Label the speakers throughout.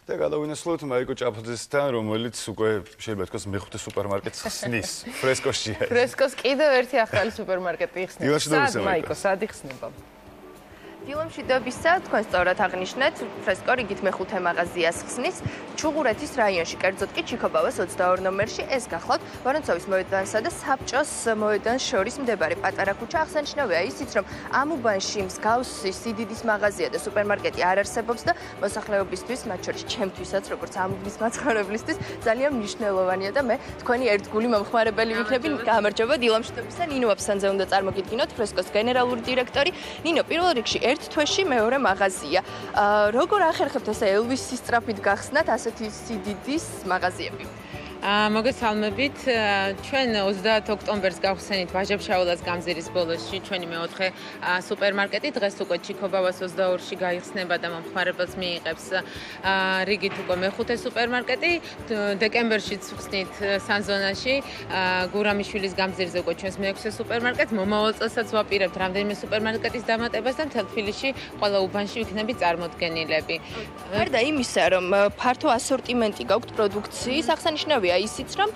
Speaker 1: და გადავინაცვლოთ მაიკო ჭაფაძესთან, რომელიც უკვე შეიძლება თქოს მეხუთე სუპერმარკეტს ხსნის ფრესკოშია.
Speaker 2: ფრესკოს კიდევ ერთი ახალი სუპერმარკეტი იხსნება.
Speaker 1: სად
Speaker 2: მაიკო, სად იხსნება?
Speaker 3: დილომშვიდობისა, თქვენ სწორად აღნიშნეთ, ფრესკო რიგით მეხუთე მაღაზიას ხსნის ჩუღურეთის რაიონში, კერძოდ კი ჩიქობავას 22 ნომერში. ეს გახლავთ ვორონცოვის მოედანსა და საბჭოს მოედანს შორის მდებარე პატარა ქუჩა. აღსანიშნავია ისიც, რომ ამ უბანში მსგავსი სიდიდის მაღაზია და სუპერმარკეტი არ არსებობს და მოსახლეობისთვის, მათ შორის ჩემთვისაც, როგორც ამ უბნის მაცხოვრებლისთვის, ძალიან მნიშვნელოვანია და მე თქვენი ერთგული მომხმარებელი ვიქნები. გამარჯობა, დილომშვიდობისა, ნინო აფსანძე უნდა წარმოგიდგინოთ, ფრესკოს გენერალური დირექტორი. ნინო, პირველ რიგში ერთ თვეში მეორე მაღაზია. როგორ ახერხებთ ესე ელვისის სწრაფით გახსნათ ასეთი სიდიდის მაღაზიები?
Speaker 4: მოგესალმებით. ჩვენ 30 ოქტომბერს გავხსენით ვაჟა-ფშაველას გამზირის ბოლოში ჩვენი მეოთხე სუპერმარკეტი. დღეს უკვე ჩიქობავას 22-ში გაიხსნება და მომხმარებელს მიიღებს რიგით უკვე მეხუთე სუპერმარკეტი. დეკემბერშიც ვხსნით სანზონაში გურამიშვილის გამზირზე უკვე ჩვენს მეექვსე სუპერმარკეტს. მომავალ წელსაც ვაპირებთ რამდენიმე სუპერმარკეტის დამატებას და მთელ თბილისში ყველა უბანში ვიქნებით წარმოდგენილები.
Speaker 3: გარდა იმისა, რომ ფართო ასორტიმენტი გაქვთ პროდუქციის, აღსანიშნავია ისიც, რომ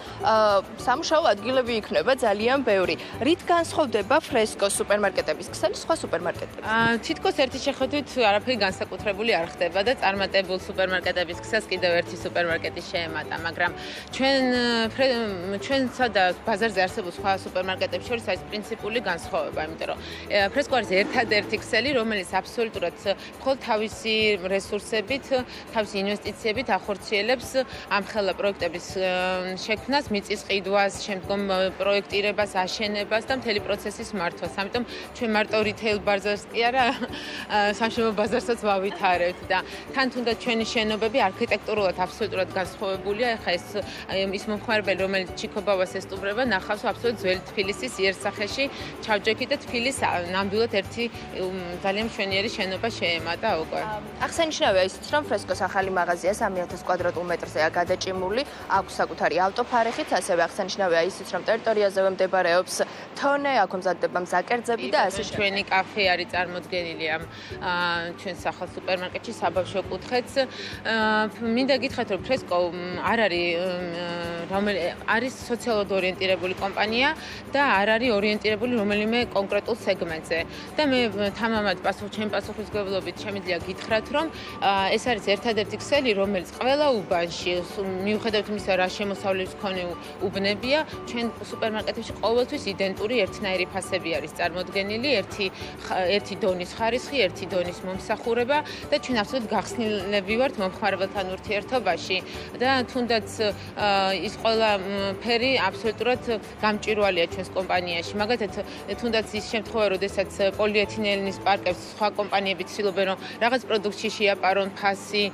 Speaker 3: სამუშაო ადგილები იქნება ძალიან ბევრი. რით განსხვავდება ფრესკოს სუპერმარკეტების ქსელი სხვა სუპერმარკეტებისგან?
Speaker 4: თითქოს ერთი შეხედვით არაფერი განსაკუთრებული არ ხდება და წარმატებულ სუპერმარკეტების ქსელს კიდევ ერთი სუპერმარკეტი შეემატა, მაგრამ ჩვენსა და ბაზარზე არსებულ სხვა სუპერმარკეტებს შორის არის პრინციპული განსხვავება, იმიტომ რომ ფრესკო არის ერთადერთი ქსელი, რომელიც აბსოლუტურად მხოლოდ თავისი რესურსებით, თავისი ინვესტიციებით ახორციელებს ამხელა პროექტების შექმნას, მიწის ყიდვას, შემდგომ პროექტირებას, აშენებას და მთელი პროცესის მართვას. ამიტომ ჩვენ მარტო რიტეილ ბაზარს კი არა, სამშენებლო ბაზარსაც ვავითარებთ და თან თუნდაც ჩვენი შენობები არქიტექტურულად აბსოლუტურად განსხვავებულია. ეხლა ის მომხმარებელი, რომელიც ჩიქობავას ესტუმრება, ნახავს აბსოლუტურად ძველი თბილისის იერსახეში ჩავჯექით და თბილის ნამდვილად ერთი ძალიან მშვენიერი შენობა შეემატა უკვე.
Speaker 3: აღსანიშნავია ისიც, რომ ფრესკოს ახალი მაღაზია 3000 კვადრატულ მეტრზეა გადაჭიმული, აქვს საკუთარი ავტოფარეხით, ასევე აღსანიშნავია ისიც, რომ ტერიტორიაზევე მდებარეობს თონე, აქ მზადდება მზაკერძები და ასე შემდეგ.
Speaker 4: ჩვენი კაფე არის წარმოდგენილი ამ ჩვენს ახალ სუპერმარკეტში საბავშვო კუთხეც. მინდა გითხრათ, რომ ფრესკო არ არის სოციალურად ორიენტირებული კომპანია და არ არის ორიენტირებული რომელიმე კონკრეტულ სეგმენტზე. და მე თამამად ჩემი პასუხისმგებლობით შემიძლია გითხრათ, რომ ეს არის ერთადერთი ქსელი, რომელიც ყველა უბანში მიუხედავად იმისა, რა შემოსავლების მქონე უბნებია, ჩვენ სუპერმარკეტებში ყოველთვის იდენტური ერთნაირი ფასები არის წარმოდგენილი, ერთი დონის ხარისხი, ერთი დონის მომსახურება და ჩვენ აბსოლუტურად გახსნილები ვართ მომხმარებელთან ურთიერთობაში და თუნდაც ის ყველა ფერი აბსოლუტურად გამჭვირვალეა ჩვენს კომპანიაში. მაგალითად, თუნდაც ის შემთხვევა, როდესაც პოლიეთილენის პარკებს სხვა კომპანიები ცდილობენ, რომ რაღაც პროდუქტში შეაპარონ ფასი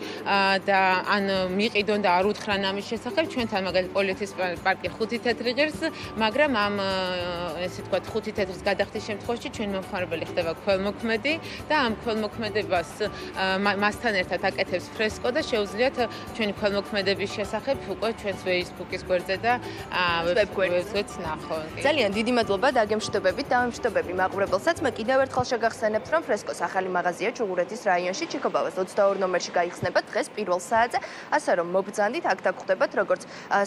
Speaker 4: და ან მიყიდონ და არ უთხრან ამის შესახებ, ჩვენთან მაგალითად პოლიეთილენის პარკი 5 თეთრი ღირს, მაგრამ ამ ესე ვთქვათ 5 თეთრის გადახდის შემთხვევაში ჩვენ მომხმარებელი ხდება ქველმოქმედი და ამ ქველმოქმედებას მასთან ერთად აკეთებს ფრესკო და შეუძლიათ ჩვენი ქველმოქმედების შესახებ უკვე ჩვენს Facebook-ის გვერდზე და ვებგვერდზეც ნახონ.
Speaker 3: ძალიან დიდი მადლობა დაგემშვიდობებით, დავემშვიდობები მაყურებელსაც. მე კიდევ ერთხელ შეგახსენებთ, რომ ფრესკოს ახალი მაღაზია ჩუღურეთის რაიონში ჩიქობავას 22 ნომერში გაიხსნება დღეს პირველ საათზე, ასე რომ მობრძანდით, აქ დაგხვდებათ როგორც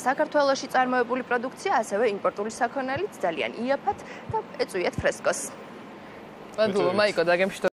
Speaker 3: საქართველოში წარმოებული პროდუქცია, ასევე იმპორტული საქონელიც ძალიან იაფად და ეწვიეთ ფრესკოს.
Speaker 2: მადლობა მაიკო, დაგემშვიდობებით.